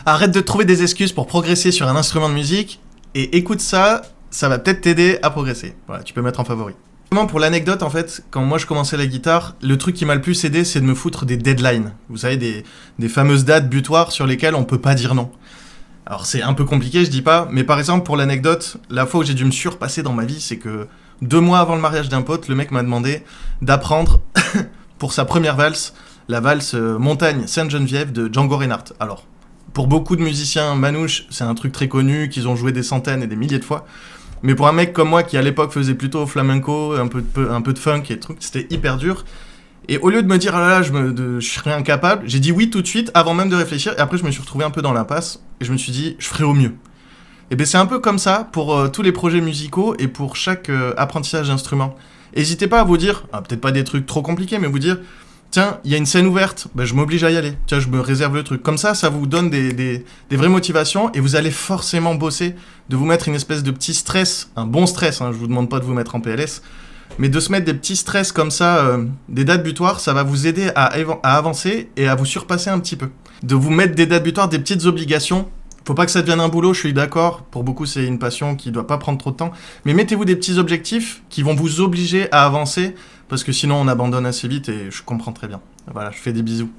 Arrête de trouver des excuses pour progresser sur un instrument de musique et écoute ça, ça va peut-être t'aider à progresser. Voilà, tu peux mettre en favori. Pour l'anecdote, en fait, quand moi je commençais la guitare, le truc qui m'a le plus aidé, c'est de me foutre des deadlines. Vous savez, des fameuses dates butoirs sur lesquelles on peut pas dire non. Alors c'est un peu compliqué, je dis pas, mais par exemple, pour l'anecdote, la fois où j'ai dû me surpasser dans ma vie, c'est que 2 mois avant le mariage d'un pote, le mec m'a demandé d'apprendre pour sa première valse, la valse Montagne Sainte-Geneviève de Django Reinhardt. Alors, pour beaucoup de musiciens manouches, c'est un truc très connu, qu'ils ont joué des centaines et des milliers de fois. Mais pour un mec comme moi qui à l'époque faisait plutôt flamenco, un peu de funk et trucs, c'était hyper dur. Et au lieu de me dire ah là là, je serais incapable, j'ai dit oui tout de suite avant même de réfléchir. Et après je me suis retrouvé un peu dans l'impasse et je me suis dit je ferai au mieux. Et bien c'est un peu comme ça pour tous les projets musicaux et pour chaque apprentissage d'instrument. N'hésitez pas à vous dire, peut-être pas des trucs trop compliqués, mais vous dire tiens, il y a une scène ouverte, je m'oblige à y aller. Tiens, je me réserve le truc. Comme ça vous donne des vraies motivations et vous allez forcément bosser, de vous mettre une espèce de petit stress, un bon stress, je vous demande pas de vous mettre en PLS, mais de se mettre des petits stress comme ça, des dates butoirs, ça va vous aider à avancer et à vous surpasser un petit peu. De vous mettre des dates butoirs, des petites obligations. Faut pas que ça devienne un boulot, je suis d'accord. Pour beaucoup, c'est une passion qui doit pas prendre trop de temps. Mais mettez-vous des petits objectifs qui vont vous obliger à avancer, parce que sinon on abandonne assez vite et je comprends très bien. Voilà, je fais des bisous.